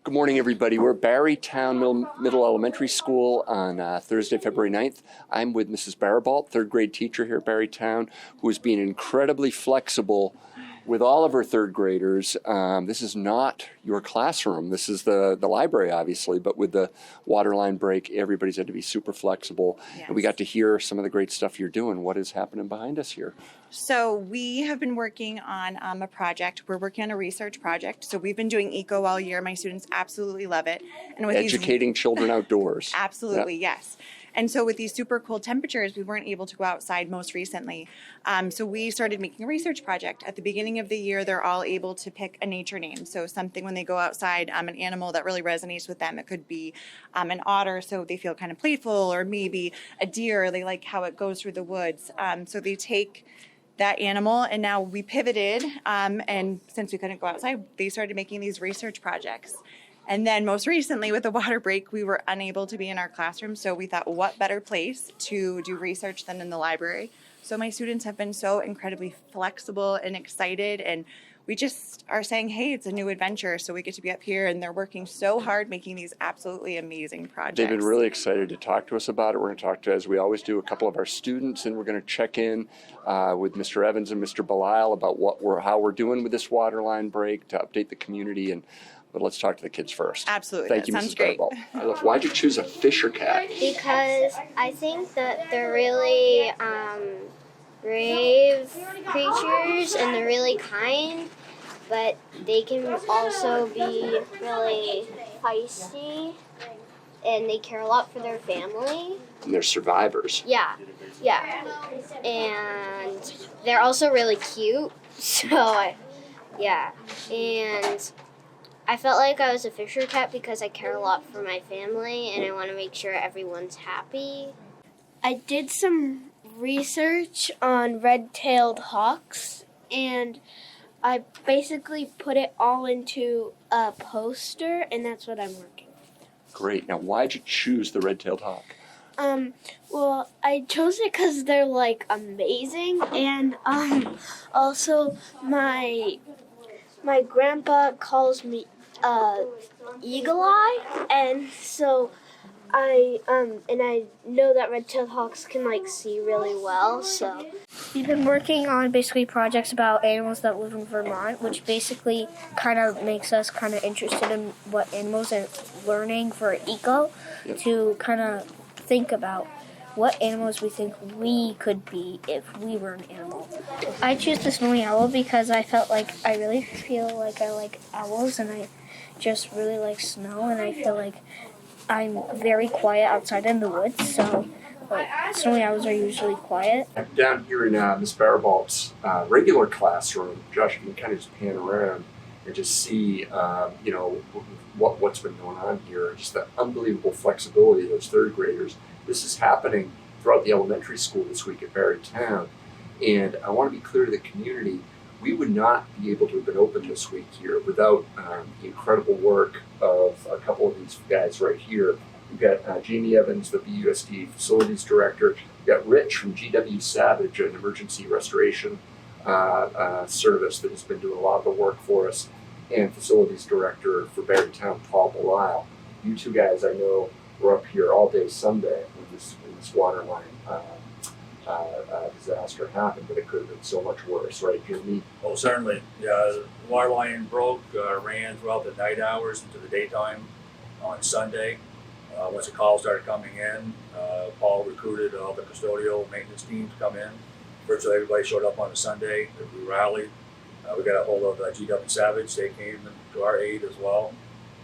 Good morning, everybody. We're at Barrytown Middle Elementary School on Thursday, February 9th. I'm with Mrs. Baribault, third grade teacher here at Barrytown, who is being incredibly flexible with all of her third graders. This is not your classroom. This is the library, obviously, but with the water line break, everybody's had to be super flexible. Yes. And we got to hear some of the great stuff you're doing. What is happening behind us here? So we have been working on a project. We're working on a research project. So we've been doing eco all year. My students absolutely love it. And with educating children outdoors. Absolutely, yep. Yes. And so with these super cold temperatures, we weren't able to go outside most recently. So we started making a research project. At the beginning of the year, they're all able to pick a nature name. So something when they go outside, an animal that really resonates with them. It could be an otter, so they feel kind of playful, or maybe a deer. They like how it goes through the woods. So they take that animal, and now we pivoted, and since we couldn't go outside, they started making these research projects. And then most recently with the water break, we were unable to be in our classroom, so we thought, what better place to do research than in the library? So my students have been so incredibly flexible and excited, and we just are saying, hey, it's a new adventure, so we get to be up here, and they're working so hard making these absolutely amazing projects. They've been really excited to talk to us about it. We're going to talk to, as we always do, a couple of our students, and we're going to check in with Mr. Evans and Mr. Belisle about how we're doing with this water line break to update the community. But let's talk to the kids first. Absolutely. Thank you, Sounds Mrs. great. Baribault. Why'd you choose a Fisher cat? Because I think that they're really brave creatures and they're really kind, but they can also be really feisty and they care a lot for their family. And they're survivors. Yeah. And they're also really cute. So, yeah. And I felt like I was a Fisher cat because I care a lot for my family and I want to make sure everyone's happy. I did some research on red-tailed hawks and I basically put it all into a poster and that's what I'm working with. Great. Now, why'd you choose the red-tailed hawk? Well, I chose it because they're like amazing and also my grandpa calls me Eagle Eye, and so I know that red-tailed hawks can like see really well. So we've been working on basically projects about animals that live in Vermont, which basically kind of makes us kind of interested in what animals and learning for eco. Yep. To kind of think about what animals we think we could be if we were an animal. I choose the snowy owl because I really feel like I like owls and I just really like snow and I feel like I'm very quiet outside in the woods, so snowy owls are usually quiet. Down here in Miss Baribault's regular classroom, Josh, you can kind of just pan around and just see, what's been going on here, just the unbelievable flexibility of those third graders. This is happening throughout the elementary school this week at Barrytown. And I want to be clear to the community, we would not be able to have been open this week here without the incredible work of a couple of these guys right here. We've got Jamie Evans, the BUSD Facilities Director. We've got Rich from GW Savage, an emergency restoration service that has been doing a lot of the work for us, and Facilities Director for Barrytown, Paul Belisle. You two guys, I know, were up here all day Sunday when this water line disaster happened, but it could have been so much worse, right, Jimmy? Oh, certainly. Yeah, the water line broke, ran throughout the night hours into the daytime on Sunday. Once the calls started coming in, Paul recruited all the custodial maintenance teams to come in. Virtually everybody showed up on a Sunday. We rallied. We got a hold of GW Savage. They came to our aid as well.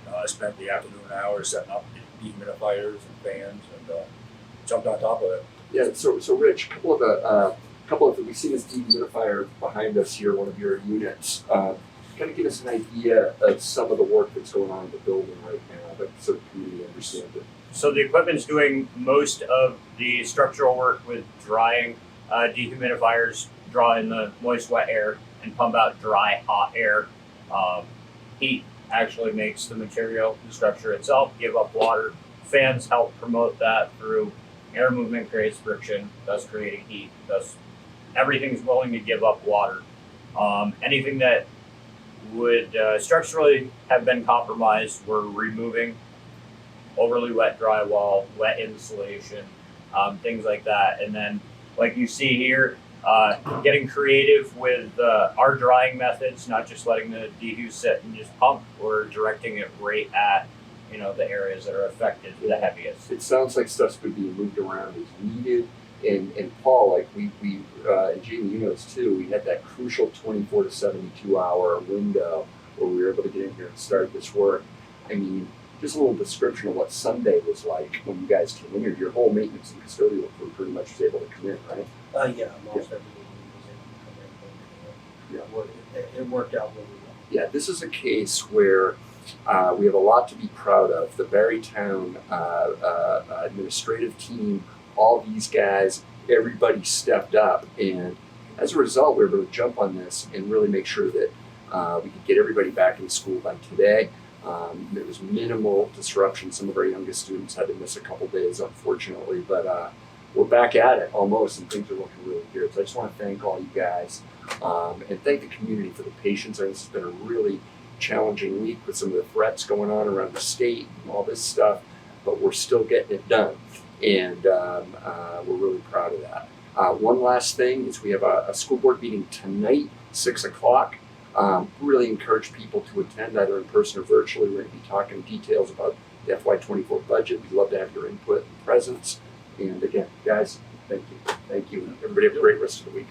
I spent the afternoon hours setting up dehumidifiers and fans and jumped on top of it. Yeah, so Rich, a couple of we see this dehumidifier behind us here, one of your units. Kind of give us an idea of some of the work that's going on in the building right now, but so the community understands it. So the equipment's doing most of the structural work with drying. Dehumidifiers draw in the moist, wet air and pump out dry, hot air. Heat actually makes the material, the structure itself, give up water. Fans help promote that through air movement creates friction, thus creating heat, thus everything's willing to give up water. Anything that would structurally have been compromised were removing overly wet drywall, wet insulation, things like that. And then, like you see here, getting creative with our drying methods, not just letting the dehues sit and just pump, or directing it right at the areas that are affected the heaviest. It sounds like stuff's been being moved around as needed. And Paul, like we and Jamie, you know this too, we had that crucial 24 to 72 hour window where we were able to get in here and start this work. I mean, just a little description of what Sunday was like when you guys came in here. Your whole maintenance and custodial crew pretty much was able to come in, right? Yeah, most everything was able to come in. It worked out really well. Yeah, this is a case where we have a lot to be proud of. The Barrytown administrative team, all these guys, everybody stepped up, and as a result, we were able to jump on this and really make sure that we could get everybody back in school by today. There was minimal disruption. Some of our youngest students had to miss a couple days, unfortunately, but we're back at it almost, and things are looking really good. So I just want to thank all you guys and thank the community for the patience. I think this has been a really challenging week with some of the threats going on around the state and all this stuff, but we're still getting it done, and we're really proud of that. One last thing is we have a school board meeting tonight, 6 o'clock. Really encourage people to attend either in person or virtually. We're going to be talking details about the FY24 budget. We'd love to have your input and presence. And again, guys, thank you. Thank you. Everybody have a great rest of the week.